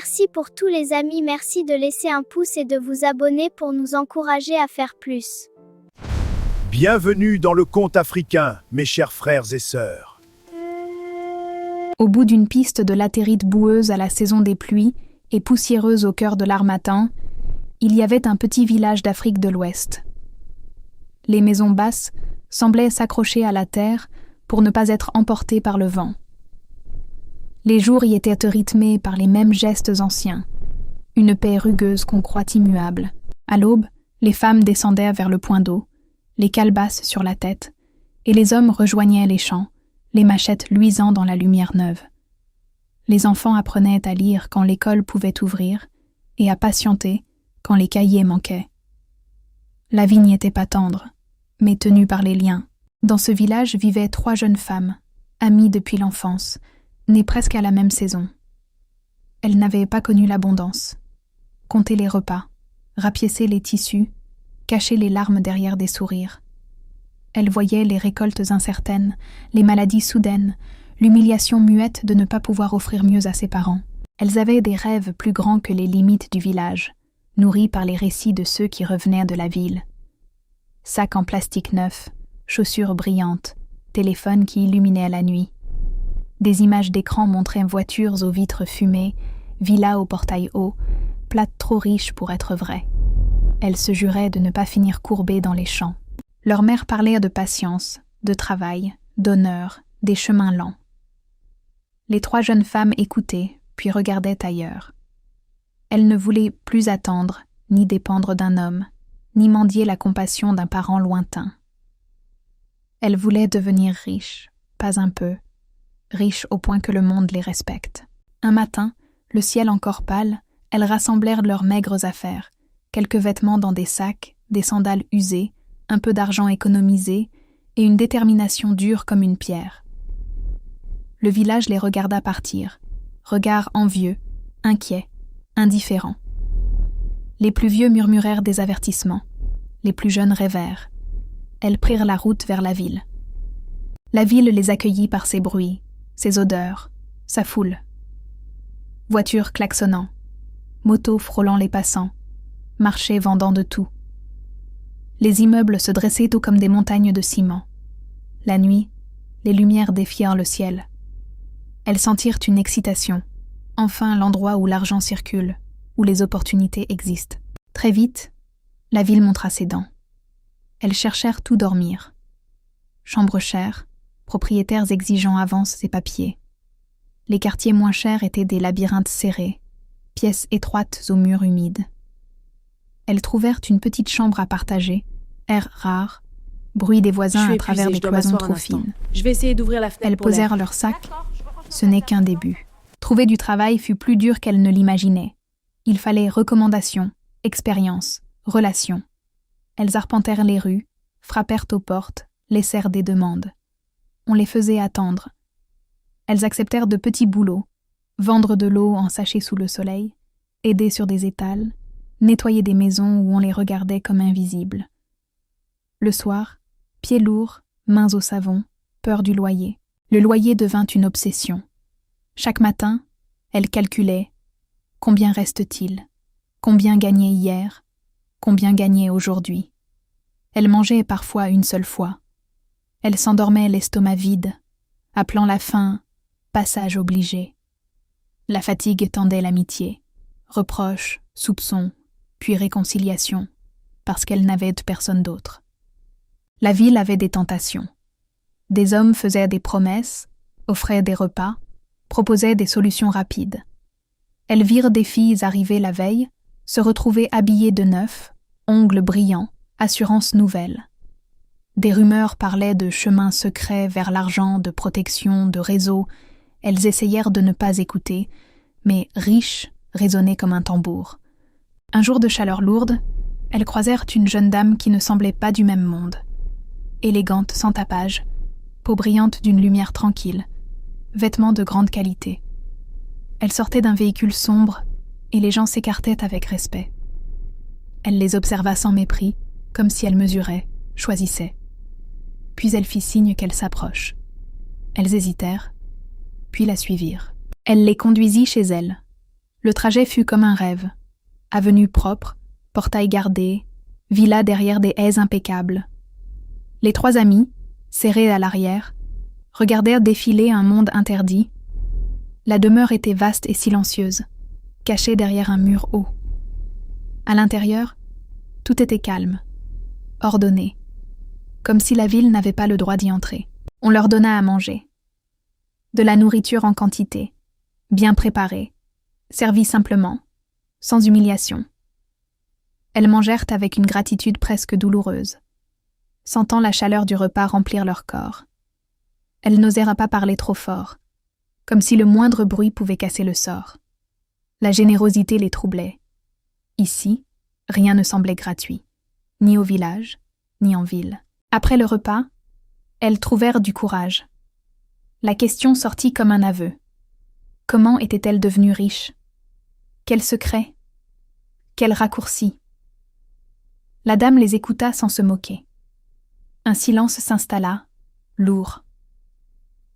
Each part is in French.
Merci pour tous les amis, merci de laisser un pouce et de vous abonner pour nous encourager à faire plus. Bienvenue dans le conte africain, mes chers frères et sœurs. Au bout d'une piste de latérite boueuse à la saison des pluies et poussiéreuse au cœur de l'harmattan, il y avait un petit village d'Afrique de l'Ouest. Les maisons basses semblaient s'accrocher à la terre pour ne pas être emportées par le vent. Les jours y étaient rythmés par les mêmes gestes anciens, une paix rugueuse qu'on croit immuable. À l'aube, les femmes descendaient vers le point d'eau, les calebasses sur la tête, et les hommes rejoignaient les champs, les machettes luisant dans la lumière neuve. Les enfants apprenaient à lire quand l'école pouvait ouvrir, et à patienter quand les cahiers manquaient. La vie n'y était pas tendre, mais tenue par les liens. Dans ce village vivaient 3 jeunes femmes, amies depuis l'enfance, nées presque à la même saison. Elles n'avaient pas connu l'abondance. Compter les repas, rapiécer les tissus, cacher les larmes derrière des sourires. Elles voyaient les récoltes incertaines, les maladies soudaines, l'humiliation muette de ne pas pouvoir offrir mieux à ses parents. Elles avaient des rêves plus grands que les limites du village, nourris par les récits de ceux qui revenaient de la ville. Sacs en plastique neuf, chaussures brillantes, téléphones qui illuminaient la nuit. Des images d'écran montraient voitures aux vitres fumées, villas au portail haut, plates trop riches pour être vraies. Elles se juraient de ne pas finir courbées dans les champs. Leur mère parlait de patience, de travail, d'honneur, des chemins lents. Les 3 jeunes femmes écoutaient, puis regardaient ailleurs. Elles ne voulaient plus attendre, ni dépendre d'un homme, ni mendier la compassion d'un parent lointain. Elles voulaient devenir riches, pas un peu, riches au point que le monde les respecte. Un matin, le ciel encore pâle, elles rassemblèrent leurs maigres affaires, quelques vêtements dans des sacs, des sandales usées, un peu d'argent économisé et une détermination dure comme une pierre. Le village les regarda partir, regard envieux, inquiet, indifférent. Les plus vieux murmurèrent des avertissements, les plus jeunes rêvèrent. Elles prirent la route vers la ville. La ville les accueillit par ses bruits, ses odeurs, sa foule. Voitures klaxonnant, motos frôlant les passants, marchés vendant de tout. Les immeubles se dressaient tout comme des montagnes de ciment. La nuit, les lumières défièrent le ciel. Elles sentirent une excitation, enfin l'endroit où l'argent circule, où les opportunités existent. Très vite, la ville montra ses dents. Elles cherchèrent tout dormir. Chambres chères, propriétaires exigeant avance et papiers. Les quartiers moins chers étaient des labyrinthes serrés, pièces étroites aux murs humides. Elles trouvèrent une petite chambre à partager, air rare, bruit des voisins à travers des cloisons trop fines. Je vais essayer d'ouvrir la fenêtre. Elles posèrent leurs sacs. Ce n'est qu'un début. Trouver du travail fut plus dur qu'elles ne l'imaginaient. Il fallait recommandations, expériences, relations. Elles arpentèrent les rues, frappèrent aux portes, laissèrent des demandes. On les faisait attendre. Elles acceptèrent de petits boulots, vendre de l'eau en sachets sous le soleil, aider sur des étals, nettoyer des maisons où on les regardait comme invisibles. Le soir, pieds lourds, mains au savon, peur du loyer. Le loyer devint une obsession. Chaque matin, elles calculaient « Combien reste-t-il ? Combien gagnait hier ? Combien gagnait aujourd'hui ?» Elles mangeaient parfois une seule fois. Elles s'endormaient l'estomac vide, appelant la faim « passage obligé ». La fatigue tendait l'amitié, reproches, soupçons, puis réconciliation, parce qu'elles n'avaient de personne d'autre. La ville avait des tentations. Des hommes faisaient des promesses, offraient des repas, proposaient des solutions rapides. Elles virent des filles arriver la veille, se retrouver habillées de neuf, ongles brillants, assurances nouvelles. Des rumeurs parlaient de chemins secrets vers l'argent, de protection, de réseaux. Elles essayèrent de ne pas écouter, mais riches résonnaient comme un tambour. Un jour de chaleur lourde, elles croisèrent une jeune dame qui ne semblait pas du même monde. Élégante, sans tapage, peau brillante d'une lumière tranquille, vêtements de grande qualité. Elle sortait d'un véhicule sombre et les gens s'écartaient avec respect. Elle les observa sans mépris, comme si elle mesurait, choisissait. Puis elle fit signe qu'elle s'approche. Elles hésitèrent, puis la suivirent. Elle les conduisit chez elle. Le trajet fut comme un rêve. Avenue propre, portail gardé, villa derrière des haies impeccables. Les 3 amis, serrés à l'arrière, regardèrent défiler un monde interdit. La demeure était vaste et silencieuse, cachée derrière un mur haut. À l'intérieur, tout était calme, ordonné, comme si la ville n'avait pas le droit d'y entrer. On leur donna à manger. De la nourriture en quantité, bien préparée, servie simplement, sans humiliation. Elles mangèrent avec une gratitude presque douloureuse, sentant la chaleur du repas remplir leur corps. Elles n'osèrent pas parler trop fort, comme si le moindre bruit pouvait casser le sort. La générosité les troublait. Ici, rien ne semblait gratuit, ni au village, ni en ville. Après le repas, elles trouvèrent du courage. La question sortit comme un aveu. Comment étaient-elles devenues riches? Quel secret? Quel raccourci? La dame les écouta sans se moquer. Un silence s'installa, lourd.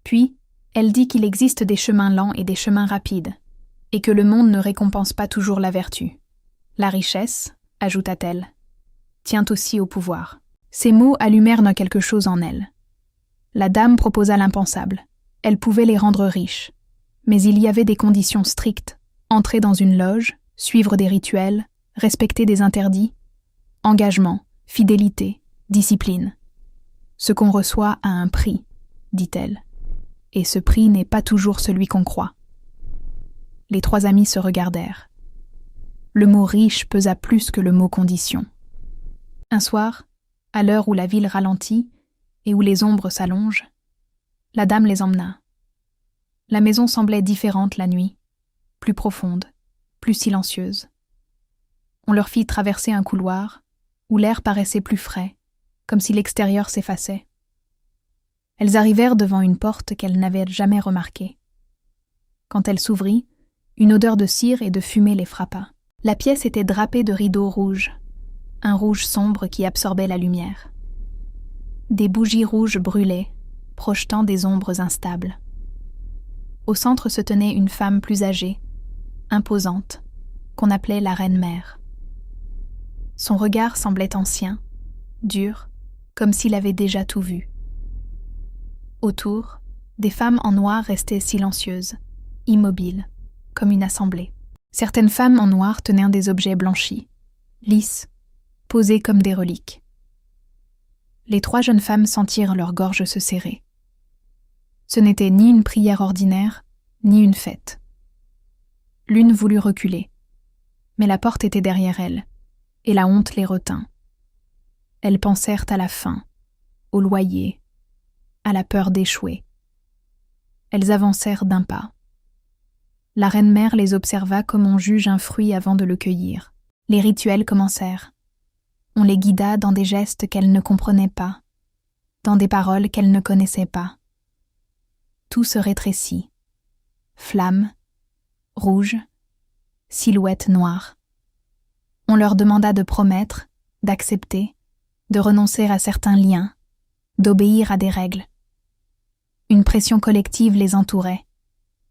Puis, elle dit qu'il existe des chemins lents et des chemins rapides, et que le monde ne récompense pas toujours la vertu. La richesse, ajouta-t-elle, tient aussi au pouvoir. Ces mots allumèrent quelque chose en elle. La dame proposa l'impensable. Elle pouvait les rendre riches. Mais il y avait des conditions strictes. Entrer dans une loge, suivre des rituels, respecter des interdits. Engagement, fidélité, discipline. Ce qu'on reçoit a un prix, dit-elle. Et ce prix n'est pas toujours celui qu'on croit. Les 3 amis se regardèrent. Le mot riche pesa plus que le mot condition. Un soir, à l'heure où la ville ralentit et où les ombres s'allongent, la dame les emmena. La maison semblait différente la nuit, plus profonde, plus silencieuse. On leur fit traverser un couloir où l'air paraissait plus frais, comme si l'extérieur s'effaçait. Elles arrivèrent devant une porte qu'elles n'avaient jamais remarquée. Quand elle s'ouvrit, une odeur de cire et de fumée les frappa. La pièce était drapée de rideaux rouges, un rouge sombre qui absorbait la lumière. Des bougies rouges brûlaient, projetant des ombres instables. Au centre se tenait une femme plus âgée, imposante, qu'on appelait la reine-mère. Son regard semblait ancien, dur, comme s'il avait déjà tout vu. Autour, des femmes en noir restaient silencieuses, immobiles, comme une assemblée. Certaines femmes en noir tenaient des objets blanchis, lisses, posés comme des reliques. Les 3 jeunes femmes sentirent leur gorge se serrer. Ce n'était ni une prière ordinaire, ni une fête. L'une voulut reculer, mais la porte était derrière elles, et la honte les retint. Elles pensèrent à la faim, au loyer, à la peur d'échouer. Elles avancèrent d'un pas. La reine-mère les observa comme on juge un fruit avant de le cueillir. Les rituels commencèrent. On les guida dans des gestes qu'elles ne comprenaient pas, dans des paroles qu'elles ne connaissaient pas. Tout se rétrécit. Flammes, rouges, silhouettes noires. On leur demanda de promettre, d'accepter, de renoncer à certains liens, d'obéir à des règles. Une pression collective les entourait,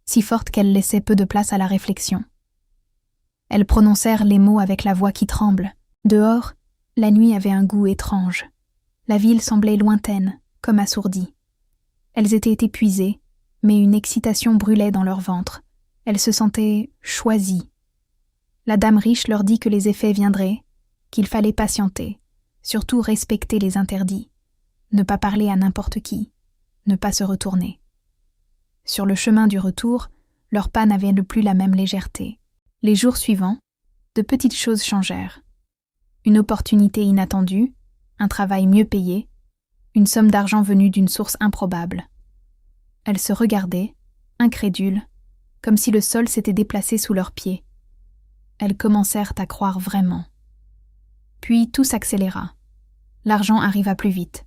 si forte qu'elle laissait peu de place à la réflexion. Elles prononcèrent les mots avec la voix qui tremble. Dehors, la nuit avait un goût étrange. La ville semblait lointaine, comme assourdie. Elles étaient épuisées, mais une excitation brûlait dans leur ventre. Elles se sentaient choisies. La dame riche leur dit que les effets viendraient, qu'il fallait patienter, surtout respecter les interdits, ne pas parler à n'importe qui, ne pas se retourner. Sur le chemin du retour, leurs pas n'avaient plus la même légèreté. Les jours suivants, de petites choses changèrent. Une opportunité inattendue, un travail mieux payé, une somme d'argent venue d'une source improbable. Elles se regardaient, incrédules, comme si le sol s'était déplacé sous leurs pieds. Elles commencèrent à croire vraiment. Puis tout s'accéléra. L'argent arriva plus vite.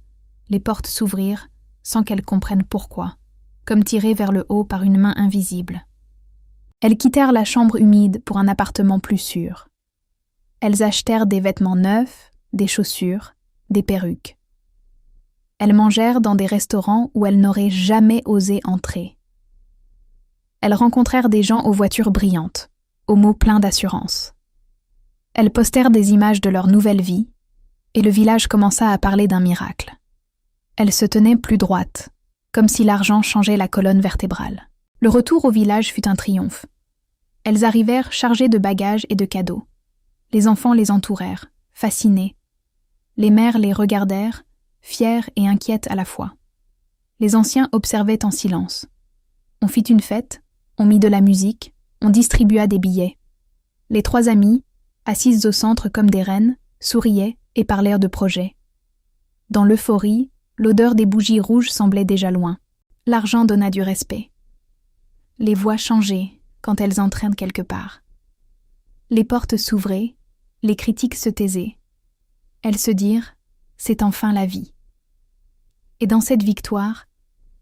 Les portes s'ouvrirent, sans qu'elles comprennent pourquoi, comme tirées vers le haut par une main invisible. Elles quittèrent la chambre humide pour un appartement plus sûr. Elles achetèrent des vêtements neufs, des chaussures, des perruques. Elles mangèrent dans des restaurants où elles n'auraient jamais osé entrer. Elles rencontrèrent des gens aux voitures brillantes, aux mots pleins d'assurance. Elles postèrent des images de leur nouvelle vie, et le village commença à parler d'un miracle. Elles se tenaient plus droites, comme si l'argent changeait la colonne vertébrale. Le retour au village fut un triomphe. Elles arrivèrent chargées de bagages et de cadeaux. Les enfants les entourèrent, fascinés. Les mères les regardèrent, fières et inquiètes à la fois. Les anciens observaient en silence. On fit une fête, on mit de la musique, on distribua des billets. Les 3 amies, assises au centre comme des reines, souriaient et parlèrent de projets. Dans l'euphorie, l'odeur des bougies rouges semblait déjà loin. L'argent donna du respect. Les voix changeaient quand elles entrèrent quelque part. Les portes s'ouvraient, les critiques se taisaient. Elles se dirent « c'est enfin la vie ». Et dans cette victoire,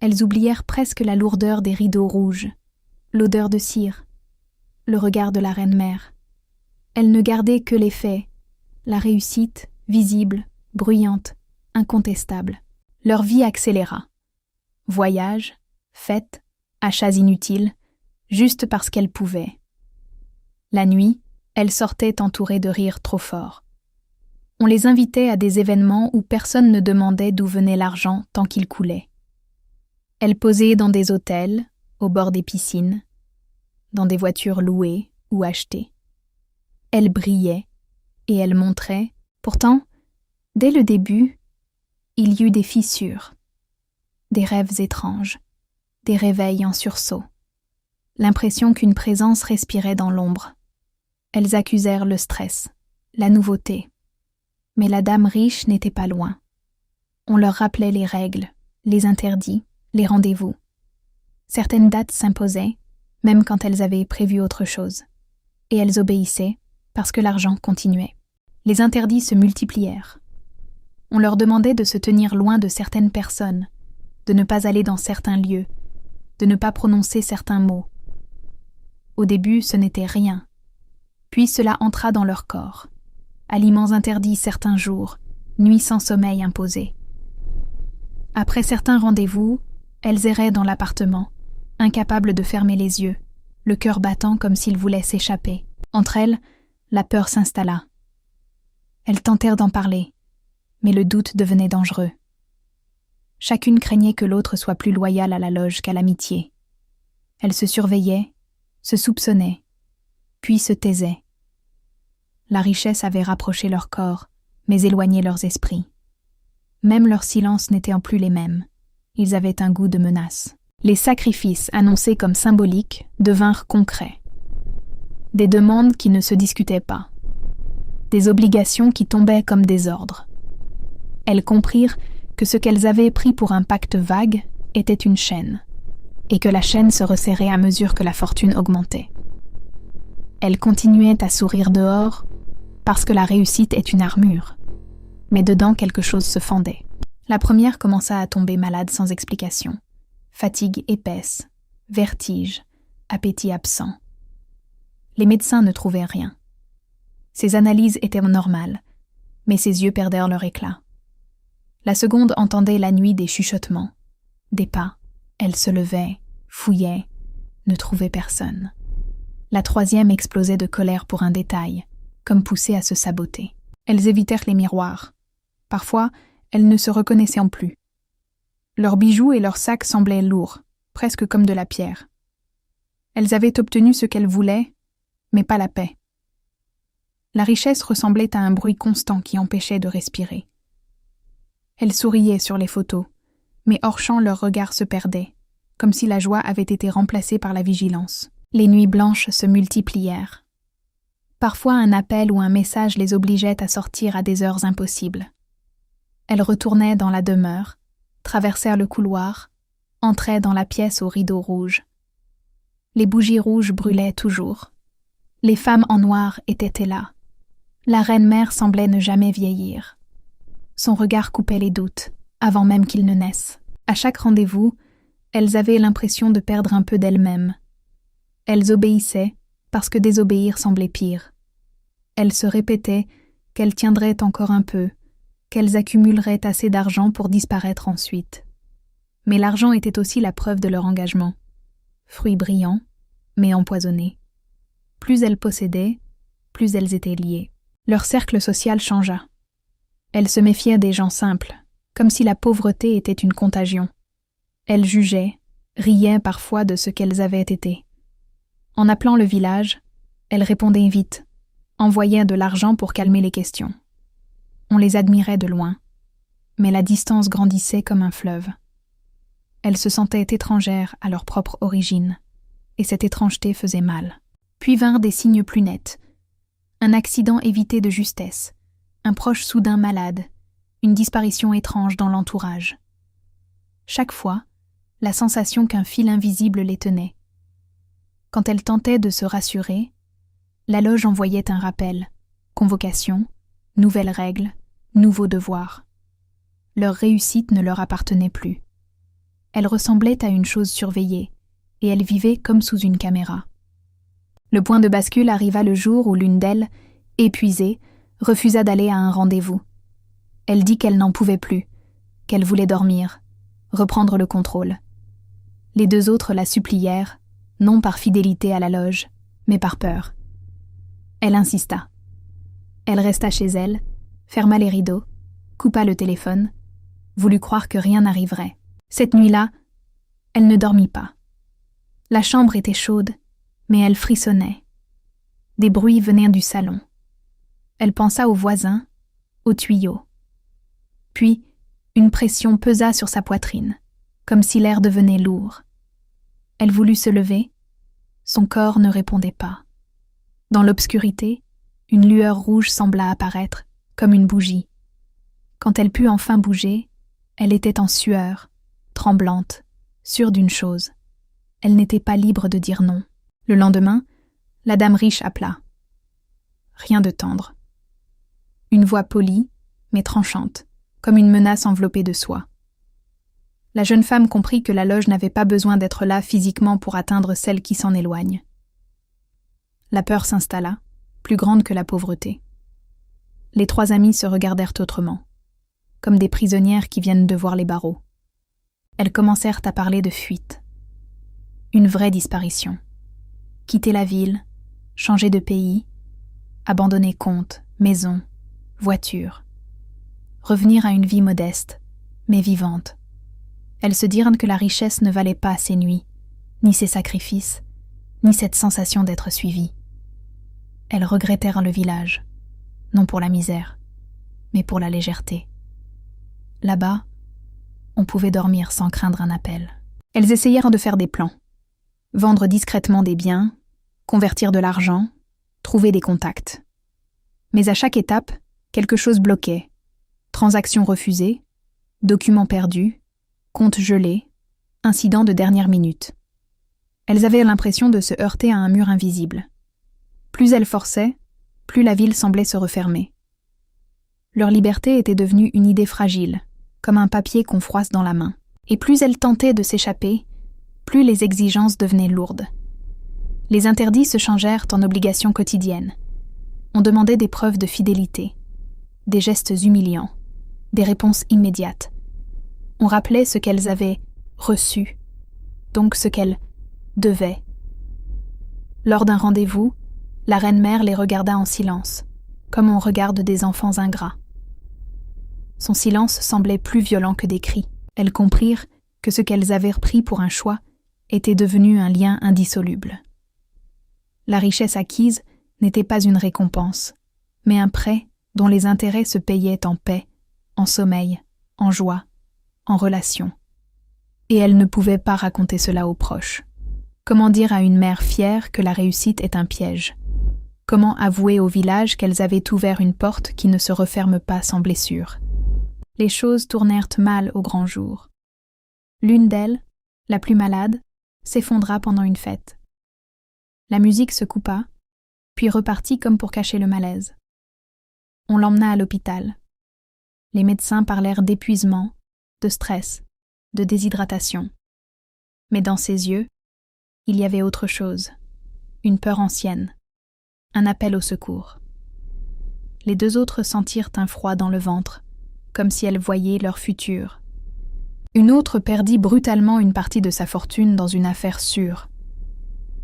elles oublièrent presque la lourdeur des rideaux rouges, l'odeur de cire, le regard de la reine-mère. Elles ne gardaient que les faits, la réussite, visible, bruyante, incontestable. Leur vie accéléra. Voyages, fêtes, achats inutiles, juste parce qu'elles pouvaient. La nuit, elles sortaient entourées de rires trop forts. On les invitait à des événements où personne ne demandait d'où venait l'argent tant qu'il coulait. Elles posaient dans des hôtels, au bord des piscines, dans des voitures louées ou achetées. Elles brillaient et elles montraient. Pourtant, dès le début, il y eut des fissures, des rêves étranges, des réveils en sursaut, l'impression qu'une présence respirait dans l'ombre. Elles accusèrent le stress, la nouveauté. Mais la dame riche n'était pas loin. On leur rappelait les règles, les interdits, les rendez-vous. Certaines dates s'imposaient, même quand elles avaient prévu autre chose. Et elles obéissaient, parce que l'argent continuait. Les interdits se multiplièrent. On leur demandait de se tenir loin de certaines personnes, de ne pas aller dans certains lieux, de ne pas prononcer certains mots. Au début, ce n'était rien. Puis cela entra dans leur corps. Aliments interdits certains jours, nuits sans sommeil imposées. Après certains rendez-vous, elles erraient dans l'appartement, incapables de fermer les yeux, le cœur battant comme s'ils voulaient s'échapper. Entre elles, la peur s'installa. Elles tentèrent d'en parler, mais le doute devenait dangereux. Chacune craignait que l'autre soit plus loyale à la loge qu'à l'amitié. Elles se surveillaient, se soupçonnaient, puis se taisaient. La richesse avait rapproché leur corps, mais éloigné leurs esprits. Même leurs silences n'étaient plus les mêmes. Ils avaient un goût de menace. Les sacrifices, annoncés comme symboliques, devinrent concrets. Des demandes qui ne se discutaient pas. Des obligations qui tombaient comme des ordres. Elles comprirent que ce qu'elles avaient pris pour un pacte vague était une chaîne, et que la chaîne se resserrait à mesure que la fortune augmentait. Elles continuaient à sourire dehors, parce que la réussite est une armure. Mais dedans, quelque chose se fendait. La première commença à tomber malade sans explication. Fatigue épaisse, vertige, appétit absent. Les médecins ne trouvaient rien. Ses analyses étaient normales, mais ses yeux perdèrent leur éclat. La seconde entendait la nuit des chuchotements, des pas. Elle se levait, fouillait, ne trouvait personne. La troisième explosait de colère pour un détail, comme poussée à se saboter. Elles évitèrent les miroirs. Parfois, elles ne se reconnaissaient plus. Leurs bijoux et leurs sacs semblaient lourds, presque comme de la pierre. Elles avaient obtenu ce qu'elles voulaient, mais pas la paix. La richesse ressemblait à un bruit constant qui empêchait de respirer. Elles souriaient sur les photos, mais hors champ leur regard se perdait, comme si la joie avait été remplacée par la vigilance. Les nuits blanches se multiplièrent. Parfois un appel ou un message les obligeait à sortir à des heures impossibles. Elles retournaient dans la demeure, traversèrent le couloir, entraient dans la pièce aux rideaux rouges. Les bougies rouges brûlaient toujours. Les femmes en noir étaient là. La reine-mère semblait ne jamais vieillir. Son regard coupait les doutes, avant même qu'ils ne naissent. À chaque rendez-vous, elles avaient l'impression de perdre un peu d'elles-mêmes. Elles obéissaient, parce que désobéir semblait pire. Elles se répétaient qu'elles tiendraient encore un peu, qu'elles accumuleraient assez d'argent pour disparaître ensuite. Mais l'argent était aussi la preuve de leur engagement. Fruit brillant, mais empoisonné. Plus elles possédaient, plus elles étaient liées. Leur cercle social changea. Elles se méfiaient des gens simples, comme si la pauvreté était une contagion. Elles jugeaient, riaient parfois de ce qu'elles avaient été. En appelant le village, elles répondaient vite, envoyaient de l'argent pour calmer les questions. On les admirait de loin, mais la distance grandissait comme un fleuve. Elles se sentaient étrangères à leur propre origine, et cette étrangeté faisait mal. Puis vinrent des signes plus nets. Un accident évité de justesse, un proche soudain malade, une disparition étrange dans l'entourage. Chaque fois, la sensation qu'un fil invisible les tenait. Quand elles tentaient de se rassurer, la loge envoyait un rappel, convocation, nouvelles règles, nouveaux devoirs. Leur réussite ne leur appartenait plus. Elles ressemblaient à une chose surveillée, et elles vivaient comme sous une caméra. Le point de bascule arriva le jour où l'une d'elles, épuisée, refusa d'aller à un rendez-vous. Elle dit qu'elle n'en pouvait plus, qu'elle voulait dormir, reprendre le contrôle. Les deux autres la supplièrent, non par fidélité à la loge, mais par peur. Elle insista. Elle resta chez elle, ferma les rideaux, coupa le téléphone, voulut croire que rien n'arriverait. Cette nuit-là, elle ne dormit pas. La chambre était chaude, mais elle frissonnait. Des bruits venaient du salon. Elle pensa aux voisins, aux tuyaux. Puis, une pression pesa sur sa poitrine, comme si l'air devenait lourd. Elle voulut se lever, son corps ne répondait pas. Dans l'obscurité, une lueur rouge sembla apparaître, comme une bougie. Quand elle put enfin bouger, elle était en sueur, tremblante, sûre d'une chose. Elle n'était pas libre de dire non. Le lendemain, la dame riche appela. Rien de tendre. Une voix polie, mais tranchante, comme une menace enveloppée de soie. La jeune femme comprit que la loge n'avait pas besoin d'être là physiquement pour atteindre celle qui s'en éloigne. La peur s'installa, plus grande que la pauvreté. Les trois amies se regardèrent autrement, comme des prisonnières qui viennent de voir les barreaux. Elles commencèrent à parler de fuite. Une vraie disparition. Quitter la ville, changer de pays, abandonner comptes, maisons, voitures. Revenir à une vie modeste, mais vivante. Elles se dirent que la richesse ne valait pas ces nuits, ni ces sacrifices, ni cette sensation d'être suivies. Elles regrettèrent le village, non pour la misère, mais pour la légèreté. Là-bas, on pouvait dormir sans craindre un appel. Elles essayèrent de faire des plans. Vendre discrètement des biens, convertir de l'argent, trouver des contacts. Mais à chaque étape, quelque chose bloquait. Transactions refusées, documents perdus, comptes gelés, incidents de dernière minute. Elles avaient l'impression de se heurter à un mur invisible. Plus elles forçaient, plus la ville semblait se refermer. Leur liberté était devenue une idée fragile, comme un papier qu'on froisse dans la main. Et plus elles tentaient de s'échapper, plus les exigences devenaient lourdes. Les interdits se changèrent en obligations quotidiennes. On demandait des preuves de fidélité, des gestes humiliants, des réponses immédiates. On rappelait ce qu'elles avaient reçu, donc ce qu'elles devaient. Lors d'un rendez-vous, la reine-mère les regarda en silence, comme on regarde des enfants ingrats. Son silence semblait plus violent que des cris. Elles comprirent que ce qu'elles avaient pris pour un choix était devenu un lien indissoluble. La richesse acquise n'était pas une récompense, mais un prêt dont les intérêts se payaient en paix, en sommeil, en joie, en relation. Et elles ne pouvaient pas raconter cela aux proches. Comment dire à une mère fière que la réussite est un piège? Comment avouer au village qu'elles avaient ouvert une porte qui ne se referme pas sans blessure? Les choses tournèrent mal au grand jour. L'une d'elles, la plus malade, s'effondra pendant une fête. La musique se coupa, puis repartit comme pour cacher le malaise. On l'emmena à l'hôpital. Les médecins parlèrent d'épuisement, de stress, de déshydratation. Mais dans ses yeux, il y avait autre chose, une peur ancienne, un appel au secours. Les deux autres sentirent un froid dans le ventre, comme si elles voyaient leur futur. Une autre perdit brutalement une partie de sa fortune dans une affaire sûre.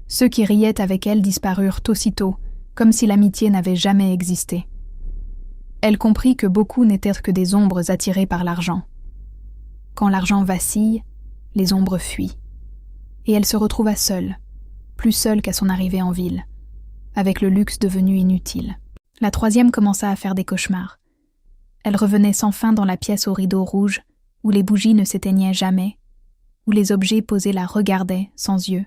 Ceux qui riaient avec elle disparurent aussitôt, comme si l'amitié n'avait jamais existé. Elle comprit que beaucoup n'étaient que des ombres attirées par l'argent. Quand l'argent vacille, les ombres fuient. Et elle se retrouva seule, plus seule qu'à son arrivée en ville, avec le luxe devenu inutile. La troisième commença à faire des cauchemars. Elle revenait sans fin dans la pièce aux rideaux rouges, où les bougies ne s'éteignaient jamais, où les objets posés la regardaient sans yeux.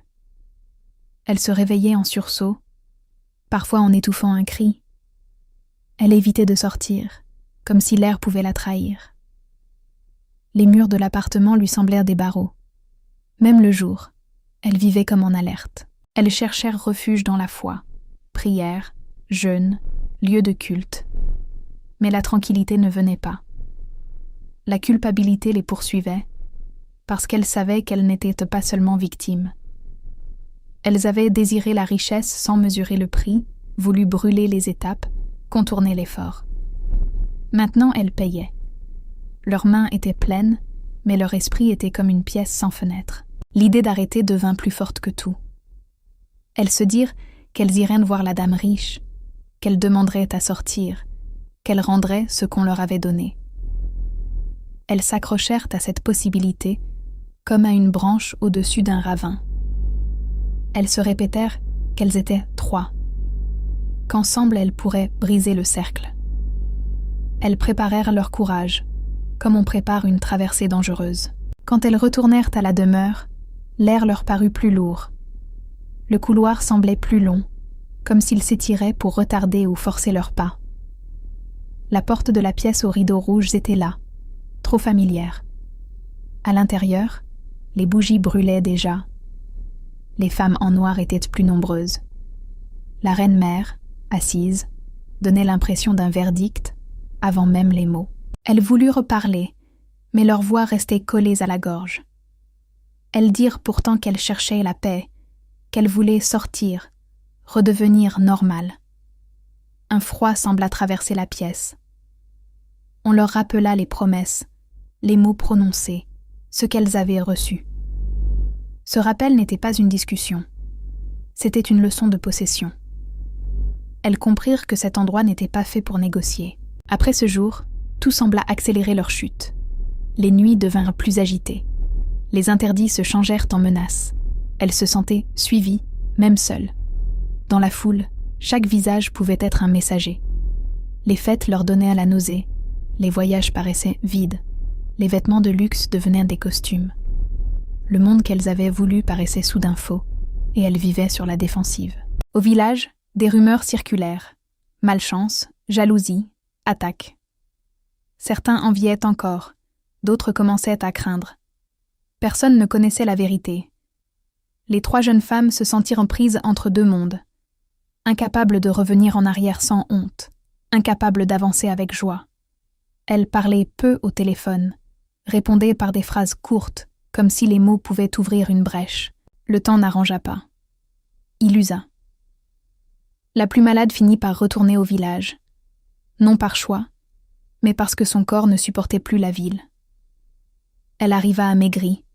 Elle se réveillait en sursaut, parfois en étouffant un cri. Elle évitait de sortir, comme si l'air pouvait la trahir. Les murs de l'appartement lui semblèrent des barreaux. Même le jour, elle vivait comme en alerte. Elle cherchait refuge dans la foi, prière, jeûne, lieu de culte. Mais la tranquillité ne venait pas. La culpabilité les poursuivait, parce qu'elles savaient qu'elles n'étaient pas seulement victimes. Elles avaient désiré la richesse sans mesurer le prix, voulu brûler les étapes, contourner l'effort. Maintenant, elles payaient. Leurs mains étaient pleines, mais leur esprit était comme une pièce sans fenêtre. L'idée d'arrêter devint plus forte que tout. Elles se dirent qu'elles iraient voir la dame riche, qu'elles demanderaient à sortir, qu'elles rendraient ce qu'on leur avait donné. Elles s'accrochèrent à cette possibilité comme à une branche au-dessus d'un ravin. Elles se répétèrent qu'elles étaient 3, qu'ensemble elles pourraient briser le cercle. Elles préparèrent leur courage, comme on prépare une traversée dangereuse. Quand elles retournèrent à la demeure, l'air leur parut plus lourd. Le couloir semblait plus long, comme s'il s'étirait pour retarder ou forcer leurs pas. La porte de la pièce aux rideaux rouges était là, trop familière. À l'intérieur, les bougies brûlaient déjà. Les femmes en noir étaient plus nombreuses. La reine-mère, assise, donnait l'impression d'un verdict avant même les mots. Elles voulurent parler, mais leurs voix restaient collées à la gorge. Elles dirent pourtant qu'elles cherchaient la paix, qu'elles voulaient sortir, redevenir normales. Un froid sembla traverser la pièce. On leur rappela les promesses, les mots prononcés, ce qu'elles avaient reçu. Ce rappel n'était pas une discussion. C'était une leçon de possession. Elles comprirent que cet endroit n'était pas fait pour négocier. Après ce jour, tout sembla accélérer leur chute. Les nuits devinrent plus agitées. Les interdits se changèrent en menaces. Elles se sentaient suivies, même seules. Dans la foule, chaque visage pouvait être un messager. Les fêtes leur donnaient à la nausée. Les voyages paraissaient vides. Les vêtements de luxe devenaient des costumes. Le monde qu'elles avaient voulu paraissait soudain faux, et elles vivaient sur la défensive. Au village, des rumeurs circulèrent. Malchance, jalousie, attaque. Certains enviaient encore, d'autres commençaient à craindre. Personne ne connaissait la vérité. Les 3 jeunes femmes se sentirent prises entre 2 mondes, incapables de revenir en arrière sans honte, incapables d'avancer avec joie. Elles parlaient peu au téléphone, répondaient par des phrases courtes, comme si les mots pouvaient ouvrir une brèche. Le temps n'arrangea pas. Il usa. La plus malade finit par retourner au village, non par choix, mais parce que son corps ne supportait plus la ville. Elle arriva amaigrie,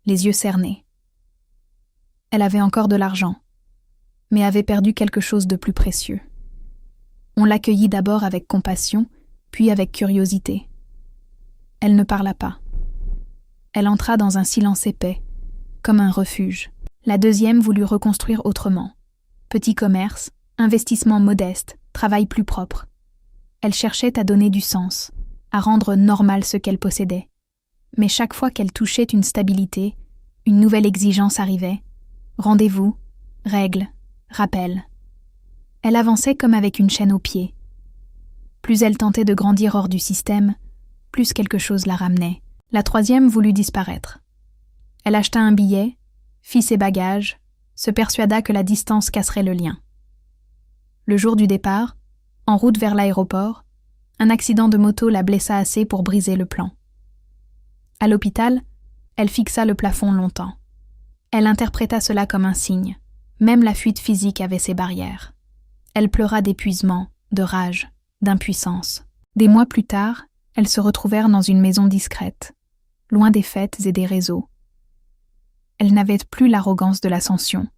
les yeux cernés. Elle avait encore de l'argent, mais avait perdu quelque chose de plus précieux. On l'accueillit d'abord avec compassion, puis avec curiosité. Elle ne parla pas. Elle entra dans un silence épais, comme un refuge. La deuxième voulut reconstruire autrement. Petit commerce, investissement modeste, travail plus propre. Elle cherchait à donner du sens, à rendre normal ce qu'elle possédait. Mais chaque fois qu'elle touchait une stabilité, une nouvelle exigence arrivait. Rendez-vous, règles, rappels. Elle avançait comme avec une chaîne aux pieds. Plus elle tentait de grandir hors du système, plus quelque chose la ramenait. La troisième voulut disparaître. Elle acheta un billet, fit ses bagages, se persuada que la distance casserait le lien. Le jour du départ, en route vers l'aéroport, un accident de moto la blessa assez pour briser le plan. À l'hôpital, elle fixa le plafond longtemps. Elle interpréta cela comme un signe. Même la fuite physique avait ses barrières. Elle pleura d'épuisement, de rage, d'impuissance. Des mois plus tard, elles se retrouvèrent dans une maison discrète, loin des fêtes et des réseaux. Elle n'avait plus l'arrogance de l'ascension.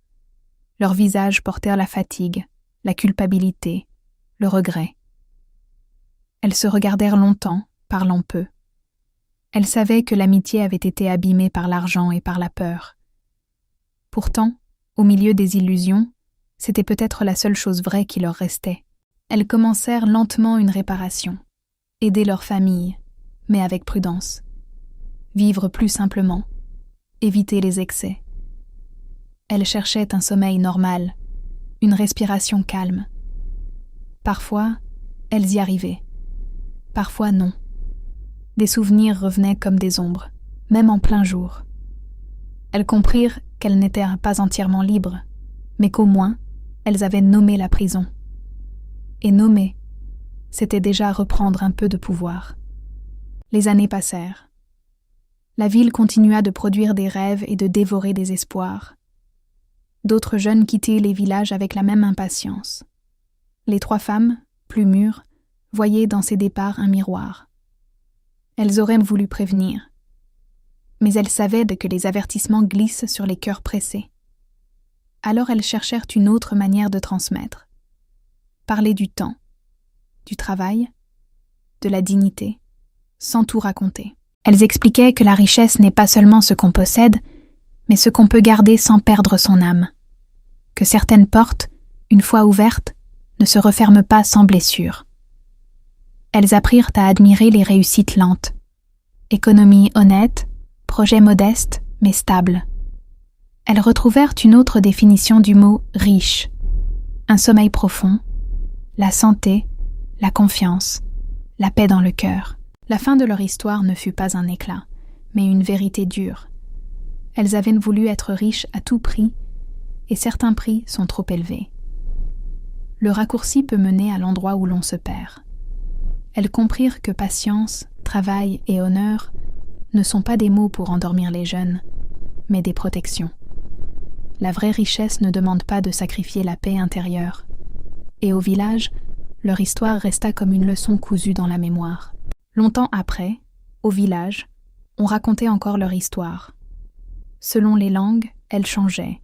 Leurs visages portèrent la fatigue, la culpabilité, le regret. Elles se regardèrent longtemps, parlant peu. Elles savaient que l'amitié avait été abîmée par l'argent et par la peur. Pourtant, au milieu des illusions, c'était peut-être la seule chose vraie qui leur restait. Elles commencèrent lentement une réparation, aider leur famille, mais avec prudence. Vivre plus simplement, éviter les excès. Elles cherchaient un sommeil normal, une respiration calme. Parfois, elles y arrivaient. Parfois non. Des souvenirs revenaient comme des ombres, même en plein jour. Elles comprirent qu'elles n'étaient pas entièrement libres, mais qu'au moins, elles avaient nommé la prison. Et nommer, c'était déjà reprendre un peu de pouvoir. Les années passèrent. La ville continua de produire des rêves et de dévorer des espoirs. D'autres jeunes quittaient les villages avec la même impatience. Les 3 femmes, plus mûres, voyaient dans ces départs un miroir. Elles auraient voulu prévenir, mais elles savaient que les avertissements glissent sur les cœurs pressés. Alors elles cherchèrent une autre manière de transmettre. Parler du temps, du travail, de la dignité, sans tout raconter. Elles expliquaient que la richesse n'est pas seulement ce qu'on possède, mais ce qu'on peut garder sans perdre son âme. Que certaines portes, une fois ouvertes, ne se referment pas sans blessure. Elles apprirent à admirer les réussites lentes. Économie honnête, projet modeste, mais stable. Elles retrouvèrent une autre définition du mot « riche », un sommeil profond, la santé, la confiance, la paix dans le cœur. La fin de leur histoire ne fut pas un éclat, mais une vérité dure. Elles avaient voulu être riches à tout prix, et certains prix sont trop élevés. Le raccourci peut mener à l'endroit où l'on se perd. Elles comprirent que patience, travail et honneur ne sont pas des mots pour endormir les jeunes, mais des protections. La vraie richesse ne demande pas de sacrifier la paix intérieure. Et au village, leur histoire resta comme une leçon cousue dans la mémoire. Longtemps après, au village, on racontait encore leur histoire. Selon les langues, elle changeait.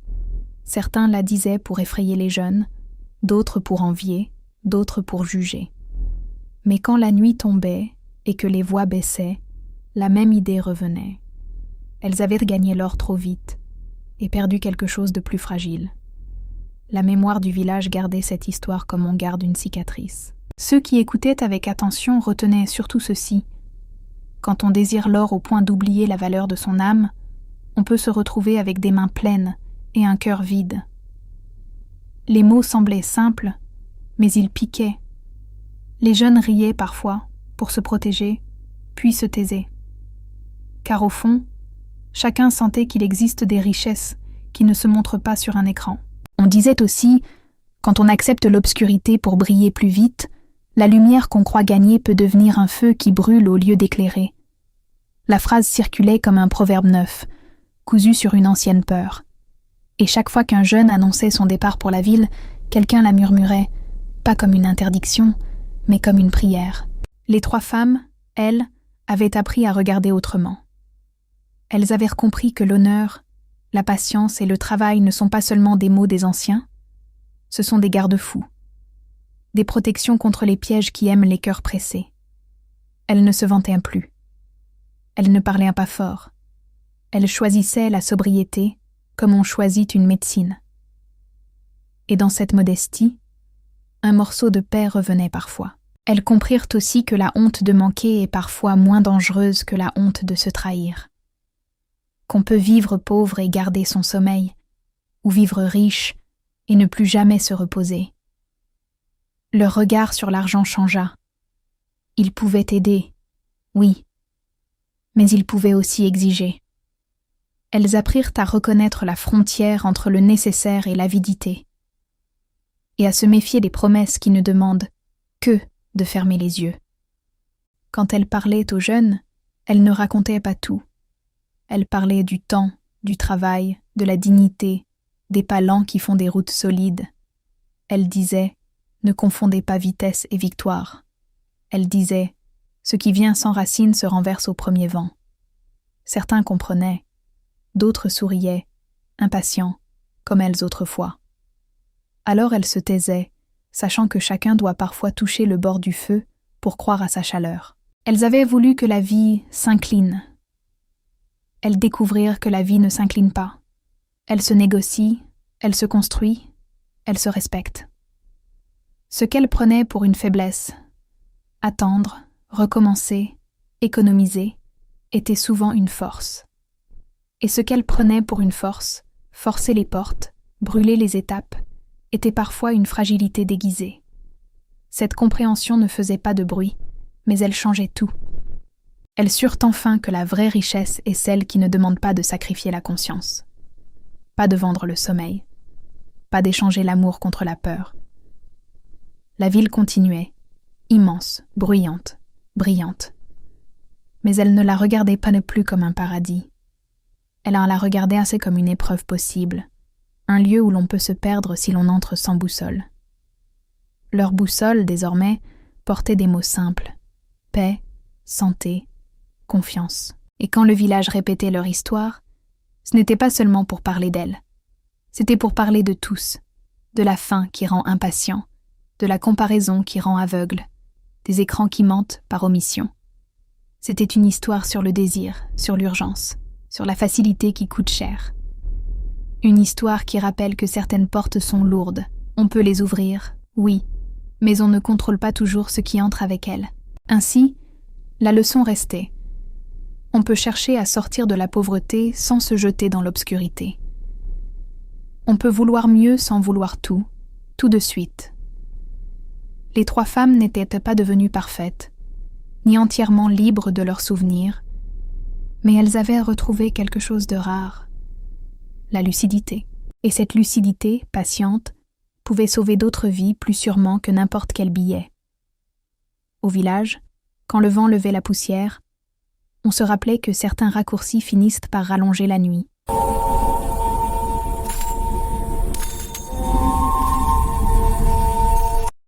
Certains la disaient pour effrayer les jeunes, d'autres pour envier, d'autres pour juger. Mais quand la nuit tombait et que les voix baissaient, la même idée revenait. Elles avaient gagné l'or trop vite et perdu quelque chose de plus fragile. La mémoire du village gardait cette histoire comme on garde une cicatrice. Ceux qui écoutaient avec attention retenaient surtout ceci. Quand on désire l'or au point d'oublier la valeur de son âme, on peut se retrouver avec des mains pleines et un cœur vide. Les mots semblaient simples, mais ils piquaient. Les jeunes riaient parfois, pour se protéger, puis se taisaient. Car au fond, chacun sentait qu'il existe des richesses qui ne se montrent pas sur un écran. On disait aussi, quand on accepte l'obscurité pour briller plus vite, la lumière qu'on croit gagner peut devenir un feu qui brûle au lieu d'éclairer. La phrase circulait comme un proverbe neuf, cousu sur une ancienne peur. Et chaque fois qu'un jeune annonçait son départ pour la ville, quelqu'un la murmurait, pas comme une interdiction, mais comme une prière. Les 3 femmes, elles, avaient appris à regarder autrement. Elles avaient compris que l'honneur, la patience et le travail ne sont pas seulement des mots des anciens, ce sont des garde-fous, des protections contre les pièges qui aiment les cœurs pressés. Elles ne se vantaient plus. Elles ne parlaient pas fort. Elles choisissaient la sobriété comme on choisit une médecine. Et dans cette modestie, un morceau de paix revenait parfois. Elles comprirent aussi que la honte de manquer est parfois moins dangereuse que la honte de se trahir. Qu'on peut vivre pauvre et garder son sommeil, ou vivre riche et ne plus jamais se reposer. Leur regard sur l'argent changea. Ils pouvaient aider, oui, mais ils pouvaient aussi exiger. Elles apprirent à reconnaître la frontière entre le nécessaire et l'avidité, et à se méfier des promesses qui ne demandent que de fermer les yeux. Quand elles parlaient aux jeunes, elles ne racontaient pas tout. Elles parlaient du temps, du travail, de la dignité, des pas lents qui font des routes solides. Elles disaient « Ne confondez pas vitesse et victoire ». Elles disaient « Ce qui vient sans racine se renverse au premier vent ». Certains comprenaient, d'autres souriaient, impatients, comme elles autrefois. Alors elles se taisaient, sachant que chacun doit parfois toucher le bord du feu pour croire à sa chaleur. Elles avaient voulu que la vie s'incline. Elles découvrirent que la vie ne s'incline pas. Elle se négocie, elle se construit, elle se respecte. Ce qu'elles prenaient pour une faiblesse, attendre, recommencer, économiser, était souvent une force. Et ce qu'elles prenaient pour une force, forcer les portes, brûler les étapes, était parfois une fragilité déguisée. Cette compréhension ne faisait pas de bruit, mais elle changeait tout. Elles surent enfin que la vraie richesse est celle qui ne demande pas de sacrifier la conscience, pas de vendre le sommeil, pas d'échanger l'amour contre la peur. La ville continuait, immense, bruyante, brillante. Mais elle ne la regardait pas non plus comme un paradis. Elle en la regardait assez comme une épreuve possible, un lieu où l'on peut se perdre si l'on entre sans boussole. Leur boussole, désormais, portait des mots simples: paix, santé, confiance. Et quand le village répétait leur histoire, ce n'était pas seulement pour parler d'elle. C'était pour parler de tous, de la faim qui rend impatient, de la comparaison qui rend aveugle, des écrans qui mentent par omission. C'était une histoire sur le désir, sur l'urgence, sur la facilité qui coûte cher. Une histoire qui rappelle que certaines portes sont lourdes. On peut les ouvrir, oui, mais on ne contrôle pas toujours ce qui entre avec elles. Ainsi, la leçon restait. On peut chercher à sortir de la pauvreté sans se jeter dans l'obscurité. On peut vouloir mieux sans vouloir tout de suite. Les trois femmes n'étaient pas devenues parfaites, ni entièrement libres de leurs souvenirs, mais elles avaient retrouvé quelque chose de rare, la lucidité. Et cette lucidité, patiente, pouvait sauver d'autres vies plus sûrement que n'importe quel billet. Au village, quand le vent levait la poussière, on se rappelait que certains raccourcis finissent par rallonger la nuit.